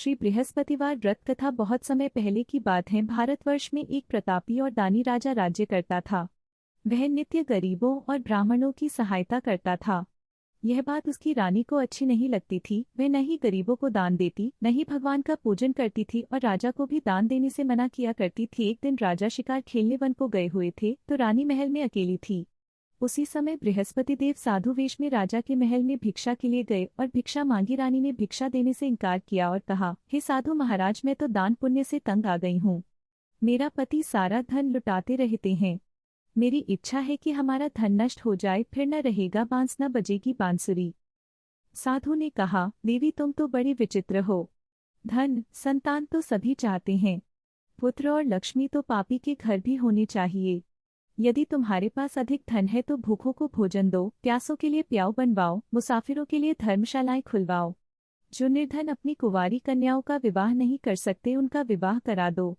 श्री बृहस्पतिवार व्रत कथा बहुत समय पहले की बात है। भारतवर्ष में एक प्रतापी और दानी राजा राज्य करता था। वह नित्य गरीबों और ब्राह्मणों की सहायता करता था। यह बात उसकी रानी को अच्छी नहीं लगती थी। वह न ही गरीबों को दान देती, न ही भगवान का पूजन करती थी और राजा को भी दान देने से मना किया करती थी। एक दिन राजा शिकार खेलने वन को गए हुए थे तो रानी महल में अकेली थी। उसी समय बृहस्पति देव साधु वेश में राजा के महल में भिक्षा के लिए गए और भिक्षा मांगी। रानी ने भिक्षा देने से इनकार किया और कहा, हे साधु महाराज, मैं तो दान पुण्य से तंग आ गई हूँ। मेरा पति सारा धन लुटाते रहते हैं। मेरी इच्छा है कि हमारा धन नष्ट हो जाए, फिर न रहेगा बांस न बजेगी बांसुरी। साधु ने कहा, देवी तुम तो बड़ी विचित्र हो। धन संतान तो सभी चाहते हैं, पुत्र और लक्ष्मी तो पापी के घर भी होने चाहिए। यदि तुम्हारे पास अधिक धन है तो भूखों को भोजन दो, प्यासों के लिए प्याऊ बनवाओ, मुसाफिरों के लिए धर्मशालाएं खुलवाओ। जो निर्धन अपनी कुंवारी कन्याओं का विवाह नहीं कर सकते उनका विवाह करा दो।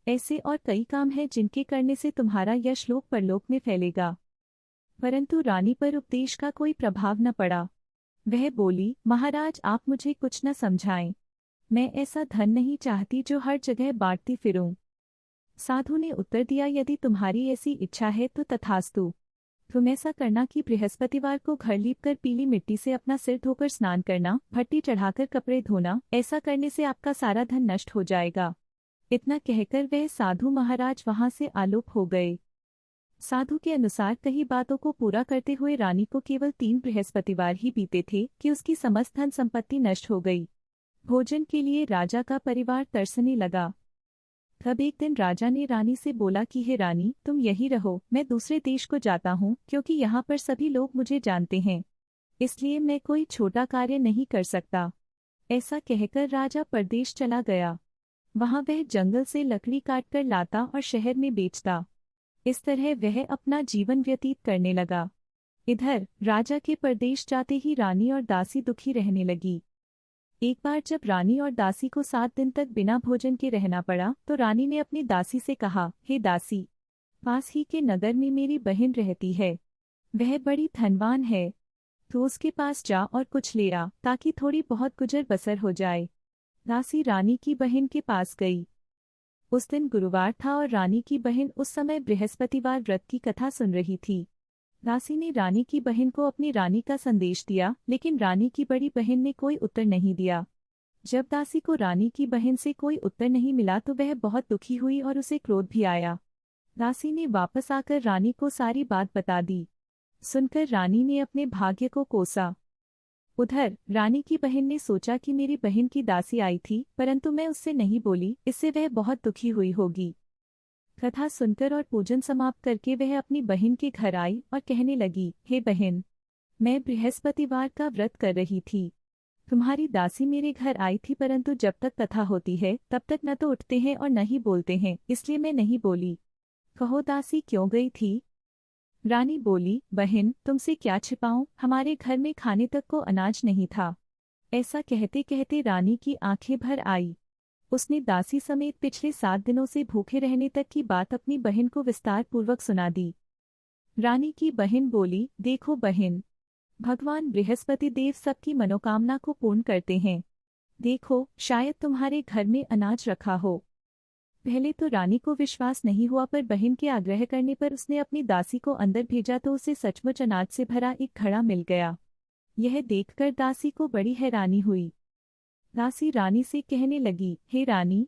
ऐसे और कई काम हैं जिनके करने से तुम्हारा यश लोक परलोक में फैलेगा। परंतु रानी पर उपदेश का कोई प्रभाव न पड़ा। वह बोली, महाराज आप मुझे कुछ न समझाएं। मैं ऐसा धन नहीं चाहती जो हर जगह बांटती फिरूं। साधु ने उत्तर दिया, यदि तुम्हारी ऐसी इच्छा है तो तथास्तु। तुम ऐसा करना कि बृहस्पतिवार को घर लीपकर पीली मिट्टी से अपना सिर धोकर स्नान करना, भट्टी चढ़ाकर कपड़े धोना। ऐसा करने से आपका सारा धन नष्ट हो जाएगा। इतना कहकर वह साधु महाराज वहां से आलोप हो गए। साधु के अनुसार कई बातों को पूरा करते हुए रानी को केवल 3 बृहस्पतिवार ही बीते थे कि उसकी समस्त धन संपत्ति नष्ट हो गई। भोजन के लिए राजा का परिवार तरसने लगा। तब एक दिन राजा ने रानी से बोला कि हे रानी, तुम यही रहो, मैं दूसरे देश को जाता हूँ, क्योंकि यहाँ पर सभी लोग मुझे जानते हैं, इसलिए मैं कोई छोटा कार्य नहीं कर सकता। ऐसा कहकर राजा परदेश चला गया। वहाँ वह जंगल से लकड़ी काटकर लाता और शहर में बेचता। इस तरह वह अपना जीवन व्यतीत करने लगा। इधर राजा के परदेश जाते ही रानी और दासी दुखी रहने लगी। एक बार जब रानी और दासी को 7 दिन तक बिना भोजन के रहना पड़ा तो रानी ने अपनी दासी से कहा, हे दासी, पास ही के नगर में मेरी बहन रहती है। वह बड़ी धनवान है, तो उसके पास जा और कुछ ले आ, ताकि थोड़ी बहुत गुजर बसर हो जाए। दासी रानी की बहन के पास गई। उस दिन गुरुवार था और रानी की बहन उस समय बृहस्पतिवार व्रत की कथा सुन रही थी। दासी ने रानी की बहन को अपनी रानी का संदेश दिया, लेकिन रानी की बड़ी बहन ने कोई उत्तर नहीं दिया। जब दासी को रानी की बहन से कोई उत्तर नहीं मिला तो वह बहुत दुखी हुई और उसे क्रोध भी आया। दासी ने वापस आकर रानी को सारी बात बता दी। सुनकर रानी ने अपने भाग्य को कोसा। उधर रानी की बहन ने सोचा कि मेरी बहन की दासी आई थी, परंतु मैं उससे नहीं बोली, इससे वह बहुत दुखी हुई होगी। कथा सुनकर और पूजन समाप्त करके वह अपनी बहन के घर आई और कहने लगी, हे बहन, मैं बृहस्पतिवार का व्रत कर रही थी। तुम्हारी दासी मेरे घर आई थी, परंतु जब तक कथा होती है तब तक न तो उठते हैं और न ही बोलते हैं, इसलिए मैं नहीं बोली। कहो दासी क्यों गई थी? रानी बोली, बहन तुमसे क्या छिपाऊं, हमारे घर में खाने तक को अनाज नहीं था। ऐसा कहते कहते रानी की आंखें भर आई। उसने दासी समेत पिछले 7 दिनों से भूखे रहने तक की बात अपनी बहन को विस्तार पूर्वक सुना दी। रानी की बहन बोली, देखो बहन, भगवान बृहस्पति देव सबकी मनोकामना को पूर्ण करते हैं। देखो, शायद तुम्हारे घर में अनाज रखा हो। पहले तो रानी को विश्वास नहीं हुआ, पर बहन के आग्रह करने पर उसने अपनी दासी को अंदर भेजा तो उसे सचमुच अनाज से भरा एक घड़ा मिल गया। यह देखकर दासी को बड़ी हैरानी हुई। दासी रानी से कहने लगी, हे रानी,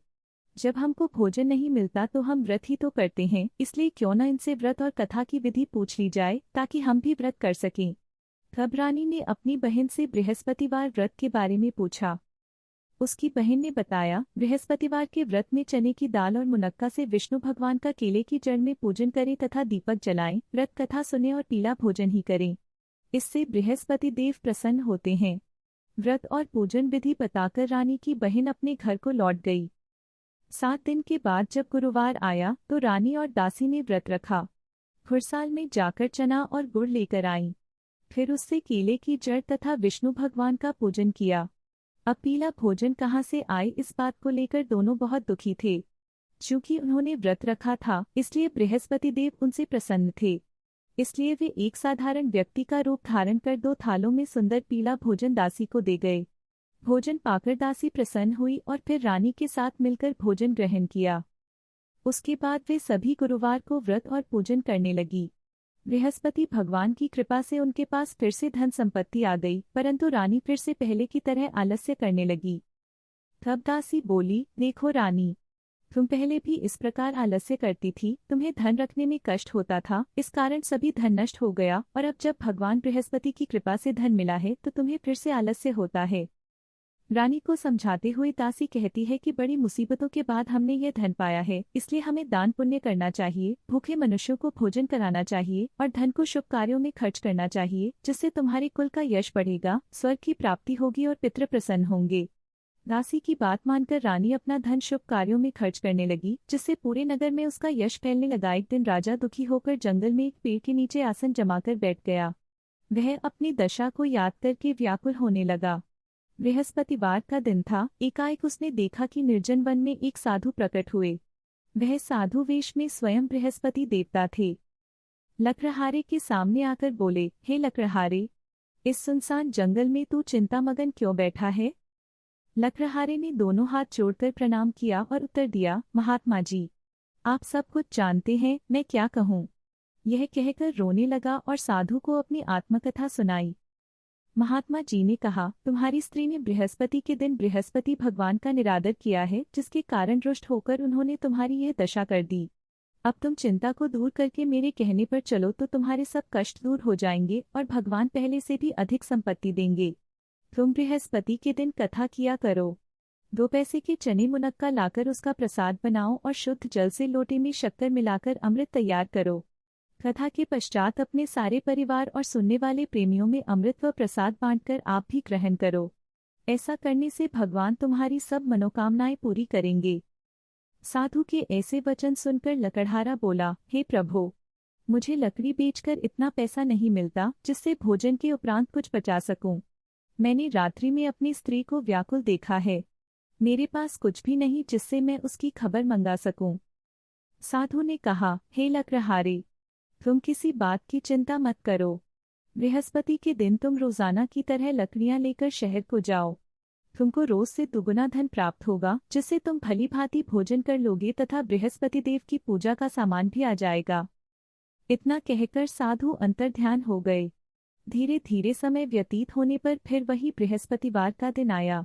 जब हमको भोजन नहीं मिलता तो हम व्रत ही तो करते हैं, इसलिए क्यों न इनसे व्रत और कथा की विधि पूछ ली जाए ताकि हम भी व्रत कर सकें। तब रानी ने अपनी बहन से बृहस्पतिवार व्रत के बारे में पूछा। उसकी बहन ने बताया, बृहस्पतिवार के व्रत में चने की दाल और मुनक्का से विष्णु भगवान का केले की जड़ में पूजन करें तथा दीपक जलाएं, व्रत कथा सुने और पीला भोजन ही करें। इससे बृहस्पति देव प्रसन्न होते हैं। व्रत और पूजन विधि बताकर रानी की बहन अपने घर को लौट गई। 7 दिन के बाद जब गुरुवार आया तो रानी और दासी ने व्रत रखा। खुरसाल में जाकर चना और गुड़ लेकर आईं। फिर उससे केले की जड़ तथा विष्णु भगवान का पूजन किया। अब पीला भोजन कहाँ से आए, इस बात को लेकर दोनों बहुत दुखी थे। चूंकि उन्होंने व्रत रखा था इसलिए बृहस्पति देव उनसे प्रसन्न थे, इसलिए वे एक साधारण व्यक्ति का रूप धारण कर 2 थालों में सुंदर पीला भोजन दासी को दे गए। भोजन पाकर दासी प्रसन्न हुई और फिर रानी के साथ मिलकर भोजन ग्रहण किया। उसके बाद वे सभी गुरुवार को व्रत और पूजन करने लगी। बृहस्पति भगवान की कृपा से उनके पास फिर से धन संपत्ति आ गई, परंतु रानी फिर से पहले की तरह आलस्य करने लगी। तब दासी बोली, देखो रानी, तुम पहले भी इस प्रकार आलस्य करती थी, तुम्हें धन रखने में कष्ट होता था, इस कारण सभी धन नष्ट हो गया, और अब जब भगवान बृहस्पति की कृपा से धन मिला है तो तुम्हें फिर से आलस्य होता है। रानी को समझाते हुए दासी कहती है कि बड़ी मुसीबतों के बाद हमने यह धन पाया है, इसलिए हमें दान पुण्य करना चाहिए, भूखे मनुष्यों को भोजन कराना चाहिए और धन को शुभ कार्यों में खर्च करना चाहिए, जिससे तुम्हारे कुल का यश बढ़ेगा, स्वर्ग की प्राप्ति होगी और पितृ प्रसन्न होंगे। दासी की बात मानकर रानी अपना धन शुभ कार्यों में खर्च करने लगी, जिससे पूरे नगर में उसका यश फैलने लगा। एक दिन राजा दुखी होकर जंगल में एक पेड़ के नीचे आसन जमाकर बैठ गया। वह अपनी दशा को याद करके व्याकुल होने लगा। बृहस्पतिवार का दिन था। एकाएक उसने देखा कि निर्जन वन में एक साधु प्रकट हुए। वह साधु वेश में स्वयं बृहस्पति देवता थे। लकड़हारे के सामने आकर बोले, हे लकड़हारे, इस सुनसान जंगल में तू चिंतामगन क्यों बैठा है? लकड़हारे ने दोनों हाथ जोड़कर प्रणाम किया और उत्तर दिया, महात्मा जी, आप सब कुछ जानते हैं, मैं क्या कहूँ। यह कहकर रोने लगा और साधु को अपनी आत्मकथा सुनाई। महात्मा जी ने कहा, तुम्हारी स्त्री ने बृहस्पति के दिन बृहस्पति भगवान का निरादर किया है, जिसके कारण रुष्ट होकर उन्होंने तुम्हारी यह दशा कर दी। अब तुम चिंता को दूर करके मेरे कहने पर चलो तो तुम्हारे सब कष्ट दूर हो जाएंगे और भगवान पहले से भी अधिक संपत्ति देंगे। तुम बृहस्पति के दिन कथा किया करो। 2 पैसे के चने मुनक्का लाकर उसका प्रसाद बनाओ और शुद्ध जल से लोटे में शक्कर मिलाकर अमृत तैयार करो। कथा के पश्चात अपने सारे परिवार और सुनने वाले प्रेमियों में अमृत व प्रसाद बांटकर आप भी ग्रहण करो। ऐसा करने से भगवान तुम्हारी सब मनोकामनाएं पूरी करेंगे। साधु के ऐसे वचन सुनकर लकड़हारा बोला, हे प्रभु, मुझे लकड़ी बेचकर इतना पैसा नहीं मिलता जिससे भोजन के उपरांत कुछ बचा सकूं। मैंने रात्रि में अपनी स्त्री को व्याकुल देखा है। मेरे पास कुछ भी नहीं जिससे मैं उसकी खबर मंगा सकूं। साधु ने कहा, हे लकड़हारे, तुम किसी बात की चिंता मत करो। बृहस्पति के दिन तुम रोजाना की तरह लकड़ियां लेकर शहर को जाओ। तुमको रोज से दुगुना धन प्राप्त होगा, जिससे तुम भली भांति भोजन कर लोगे तथा बृहस्पति देव की पूजा का सामान भी आ जाएगा। इतना कहकर साधु अंतर्ध्यान हो गए। धीरे धीरे समय व्यतीत होने पर फिर वही बृहस्पतिवार का दिन आया।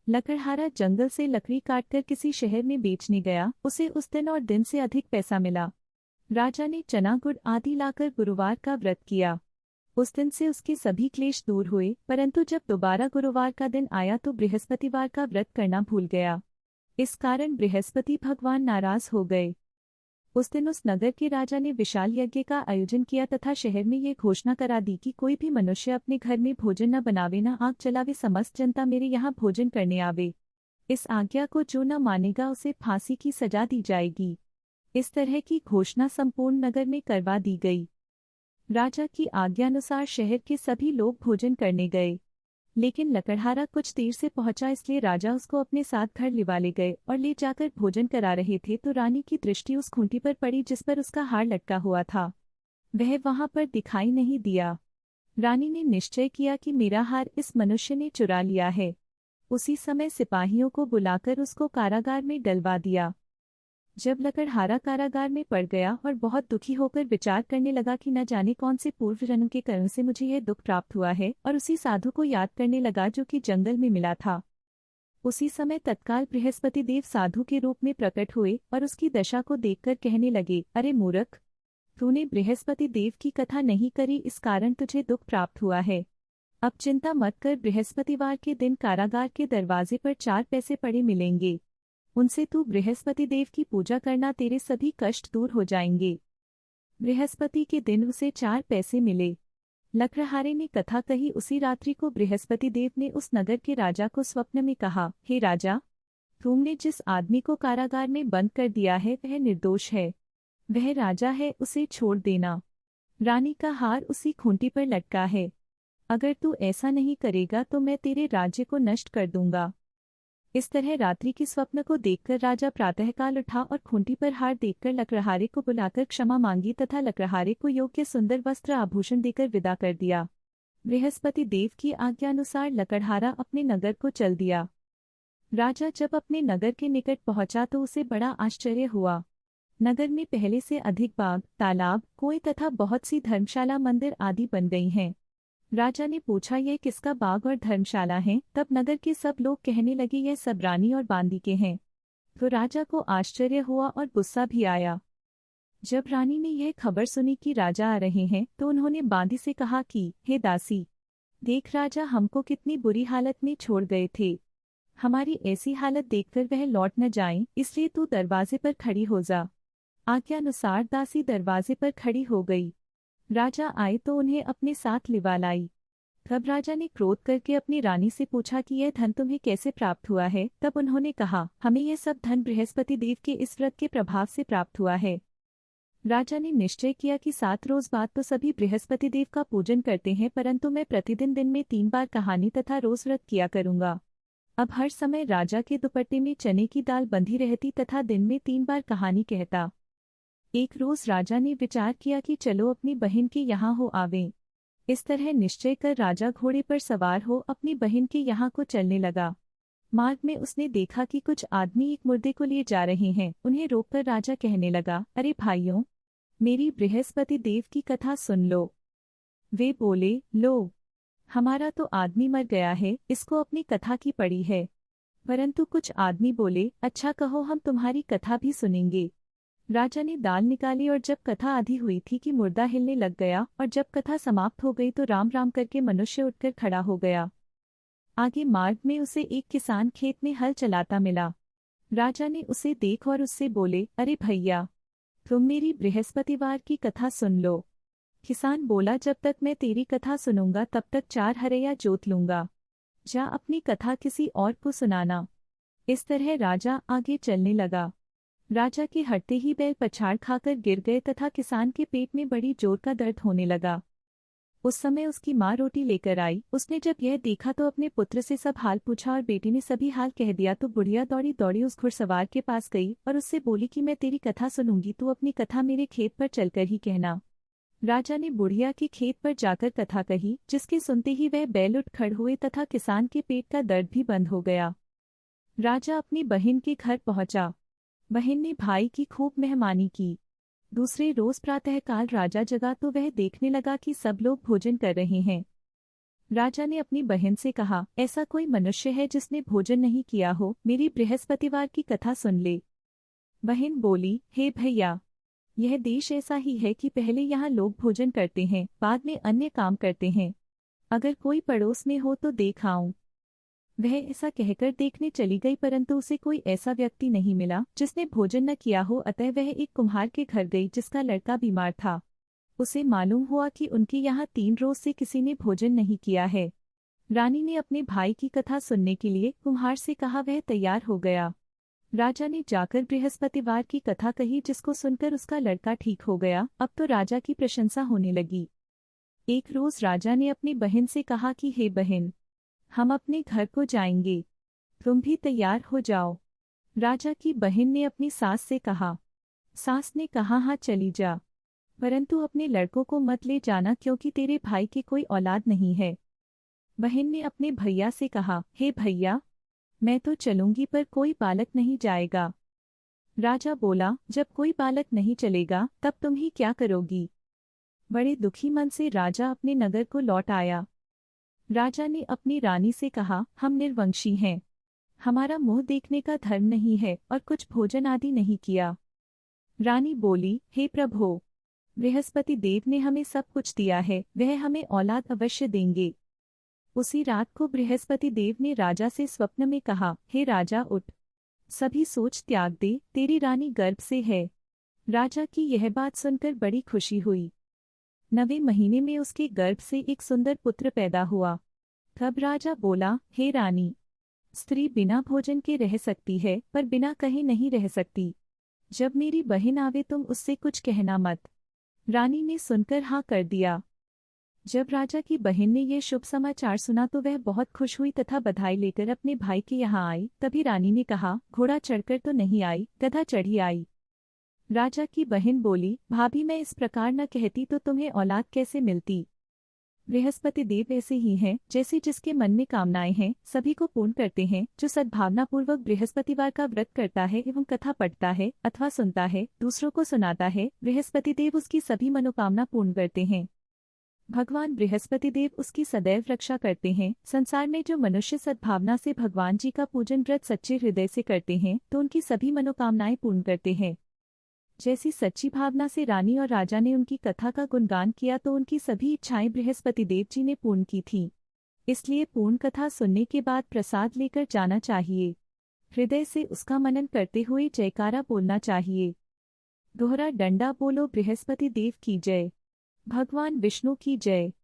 लकड़हारा जंगल से लकड़ी काटकर किसी शहर में बेचने गया। उसे उस दिन और दिन से अधिक पैसा मिला। राजा ने चना गुड़ आदि लाकर गुरुवार का व्रत किया। उस दिन से उसके सभी क्लेश दूर हुए, परंतु जब दोबारा गुरुवार का दिन आया तो बृहस्पतिवार का व्रत करना भूल गया। इस कारण बृहस्पति भगवान नाराज हो गए। उस दिन उस नगर के राजा ने विशाल यज्ञ का आयोजन किया तथा शहर में ये घोषणा करा दी कि कोई भी मनुष्य अपने घर में भोजन न बनावे न आग जलावे, समस्त जनता मेरे यहाँ भोजन करने आवे। इस आज्ञा को जो न मानेगा उसे फांसी की सजा दी जाएगी। इस तरह की घोषणा संपूर्ण नगर में करवा दी गई। राजा की आज्ञानुसार शहर के सभी लोग भोजन करने गए, लेकिन लकड़हारा कुछ देर से पहुंचा, इसलिए राजा उसको अपने साथ घर लिवा ले गए और ले जाकर भोजन करा रहे थे तो रानी की दृष्टि उस खूंटी पर पड़ी जिस पर उसका हार लटका हुआ था। वह वहां पर दिखाई नहीं दिया। रानी ने निश्चय किया कि मेरा हार इस मनुष्य ने चुरा लिया है। उसी समय सिपाहियों को बुलाकर उसको कारागार में डलवा दिया। जब लकड़हारा कारागार में पड़ गया और बहुत दुखी होकर विचार करने लगा कि न जाने कौन से पूर्व जन्म के कर्म से मुझे यह दुख प्राप्त हुआ है, और उसी साधु को याद करने लगा जो कि जंगल में मिला था। उसी समय तत्काल बृहस्पति देव साधु के रूप में प्रकट हुए और उसकी दशा को देखकर कहने लगे, अरे मूर्ख, तूने बृहस्पति देव की कथा नहीं करी, इस कारण तुझे दुख प्राप्त हुआ है। अब चिंता मत कर, बृहस्पतिवार के दिन कारागार के दरवाजे पर 4 पैसे पड़े मिलेंगे। उनसे तू बृहस्पति देव की पूजा करना, तेरे सभी कष्ट दूर हो जाएंगे। बृहस्पति के दिन उसे 4 पैसे मिले। लकड़हारे ने कथा कही। उसी रात्रि को बृहस्पति देव ने उस नगर के राजा को स्वप्न में कहा, हे राजा, तुमने जिस आदमी को कारागार में बंद कर दिया है वह निर्दोष है। वह राजा है, उसे छोड़ देना। रानी का हार उसी खूंटी पर लटका है। अगर तू ऐसा नहीं करेगा तो मैं तेरे राज्य को नष्ट कर दूंगा। इस तरह रात्रि के स्वप्न को देखकर राजा प्रातःकाल उठा और खूंटी पर हार देखकर लकड़हारे को बुलाकर क्षमा मांगी तथा लकड़हारे को योग्य सुंदर वस्त्र आभूषण देकर विदा कर दिया। बृहस्पति देव की आज्ञानुसार लकड़हारा अपने नगर को चल दिया। राजा जब अपने नगर के निकट पहुंचा तो उसे बड़ा आश्चर्य हुआ। नगर में पहले से अधिक बाग, तालाब, कुएं तथा बहुत सी धर्मशाला, मंदिर आदि बन गई हैं। राजा ने पूछा, यह किसका बाग और धर्मशाला है? तब नगर के सब लोग कहने लगे, यह सब रानी और बांदी के हैं। तो राजा को आश्चर्य हुआ और गुस्सा भी आया। जब रानी ने यह खबर सुनी कि राजा आ रहे हैं तो उन्होंने बांदी से कहा कि हे दासी, देख राजा हमको कितनी बुरी हालत में छोड़ गए थे। हमारी ऐसी हालत देखकर वह लौट न जाएं, इसलिए तू दरवाजे पर खड़ी हो जा। आज्ञानुसार दासी दरवाजे पर खड़ी हो गई। राजा आए तो उन्हें अपने साथ लिवा लाई। तब राजा ने क्रोध करके अपनी रानी से पूछा कि यह धन तुम्हें कैसे प्राप्त हुआ है? तब उन्होंने कहा, हमें यह सब धन बृहस्पति देव के इस व्रत के प्रभाव से प्राप्त हुआ है। राजा ने निश्चय किया कि 7 रोज बाद तो सभी बृहस्पति देव का पूजन करते हैं, परंतु मैं प्रतिदिन दिन में 3 बार कहानी तथा रोज व्रत किया करूंगा। अब हर समय राजा के दुपट्टे में चने की दाल बंधी रहती तथा दिन में 3 बार कहानी कहता। एक रोज राजा ने विचार किया कि चलो अपनी बहन के यहाँ हो आवें। इस तरह निश्चय कर राजा घोड़े पर सवार हो अपनी बहन के यहाँ को चलने लगा। मार्ग में उसने देखा कि कुछ आदमी एक मुर्दे को लिए जा रहे हैं। उन्हें रोककर राजा कहने लगा, अरे भाइयों, मेरी बृहस्पति देव की कथा सुन लो। वे बोले, लो, हमारा तो आदमी मर गया है, इसको अपनी कथा की पड़ी है। परंतु कुछ आदमी बोले, अच्छा कहो, हम तुम्हारी कथा भी सुनेंगे। राजा ने दाल निकाली और जब कथा आधी हुई थी कि मुर्दा हिलने लग गया, और जब कथा समाप्त हो गई तो राम राम करके मनुष्य उठकर खड़ा हो गया। आगे मार्ग में उसे एक किसान खेत में हल चलाता मिला। राजा ने उसे देख और उससे बोले, अरे भैया, तुम मेरी बृहस्पतिवार की कथा सुन लो। किसान बोला, जब तक मैं तेरी कथा सुनूंगा तब तक 4 हरैया जोत लूंगा। जा अपनी कथा किसी और को सुनाना। इस तरह राजा आगे चलने लगा। राजा के हटते ही बैल पछाड़ खाकर गिर गए तथा किसान के पेट में बड़ी जोर का दर्द होने लगा। उस समय उसकी माँ रोटी लेकर आई। उसने जब यह देखा तो अपने पुत्र से सब हाल पूछा और बेटी ने सभी हाल कह दिया तो बुढ़िया दौड़ी दौड़ी उस घुड़सवार के पास गई और उससे बोली कि मैं तेरी कथा सुनूंगी, तू अपनी कथा मेरे खेत पर चलकर ही कहना। राजा ने बुढ़िया के खेत पर जाकर कथा कही, जिसके सुनते ही वह बैल उठ खड़ हुए तथा किसान के पेट का दर्द भी बंद हो गया। राजा अपनी बहन के घर पहुंचा। बहन ने भाई की खूब मेहमानी की। दूसरे रोज प्रातःकाल राजा जगा तो वह देखने लगा कि सब लोग भोजन कर रहे हैं। राजा ने अपनी बहन से कहा, ऐसा कोई मनुष्य है जिसने भोजन नहीं किया हो? मेरी बृहस्पतिवार की कथा सुन ले। बहन बोली, हे भैया, यह देश ऐसा ही है कि पहले यहाँ लोग भोजन करते हैं, बाद में अन्य काम करते हैं। अगर कोई पड़ोस में हो तो देख आऊं। वह ऐसा कहकर देखने चली गई, परंतु उसे कोई ऐसा व्यक्ति नहीं मिला जिसने भोजन न किया हो। अतः वह एक कुम्हार के घर गई जिसका लड़का बीमार था। उसे मालूम हुआ कि उनके यहाँ 3 रोज से किसी ने भोजन नहीं किया है। रानी ने अपने भाई की कथा सुनने के लिए कुम्हार से कहा, वह तैयार हो गया। राजा ने जाकर बृहस्पतिवार की कथा कही, जिसको सुनकर उसका लड़का ठीक हो गया। अब तो राजा की प्रशंसा होने लगी। एक रोज राजा ने अपनी बहन से कहा कि हे बहन, हम अपने घर को जाएंगे, तुम भी तैयार हो जाओ। राजा की बहन ने अपनी सास से कहा। सास ने कहा, हाँ चली जा, परंतु अपने लड़कों को मत ले जाना क्योंकि तेरे भाई की कोई औलाद नहीं है। बहन ने अपने भैया से कहा, हे भैया, मैं तो चलूंगी पर कोई बालक नहीं जाएगा। राजा बोला, जब कोई बालक नहीं चलेगा तब तुम ही क्या करोगी? बड़े दुखी मन से राजा अपने नगर को लौट आया। राजा ने अपनी रानी से कहा, हम निर्वंशी हैं, हमारा मुंह देखने का धर्म नहीं है और कुछ भोजन आदि नहीं किया। रानी बोली, हे प्रभो, बृहस्पति देव ने हमें सब कुछ दिया है, वह हमें औलाद अवश्य देंगे। उसी रात को बृहस्पति देव ने राजा से स्वप्न में कहा, हे राजा उठ, सभी सोच त्याग दे, तेरी रानी गर्भ से है। राजा की यह बात सुनकर बड़ी खुशी हुई। 9वें महीने में उसके गर्भ से एक सुंदर पुत्र पैदा हुआ। तब राजा बोला, हे रानी, स्त्री बिना भोजन के रह सकती है पर बिना कहे नहीं रह सकती। जब मेरी बहन आवे तुम उससे कुछ कहना मत। रानी ने सुनकर हाँ कर दिया। जब राजा की बहन ने यह शुभ समाचार सुना तो वह बहुत खुश हुई तथा बधाई लेकर अपने भाई के यहाँ आई। तभी रानी ने कहा, घोड़ा चढ़कर तो नहीं आई, गधा चढ़ी आई। राजा की बहन बोली, भाभी मैं इस प्रकार न कहती तो तुम्हें औलाद कैसे मिलती? बृहस्पति देव ऐसे ही हैं जैसे जिसके मन में कामनाएं हैं, सभी को पूर्ण करते हैं। जो सद्भावनापूर्वक बृहस्पतिवार का व्रत करता है एवं कथा पढ़ता है अथवा सुनता है, दूसरों को सुनाता है, बृहस्पति देव उसकी सभी मनोकामना पूर्ण करते हैं। भगवान बृहस्पति देव उसकी सदैव रक्षा करते हैं। संसार में जो मनुष्य सद्भावना से भगवान जी का पूजन व्रत सच्चे हृदय से करते हैं तो उनकी सभी मनोकामनाएं पूर्ण करते हैं। जैसी सच्ची भावना से रानी और राजा ने उनकी कथा का गुणगान किया तो उनकी सभी इच्छाएं बृहस्पति देव जी ने पूर्ण की थी। इसलिए पूर्ण कथा सुनने के बाद प्रसाद लेकर जाना चाहिए। हृदय से उसका मनन करते हुए जयकारा बोलना चाहिए। दोहरा डंडा बोलो बृहस्पति देव की जय। भगवान विष्णु की जय।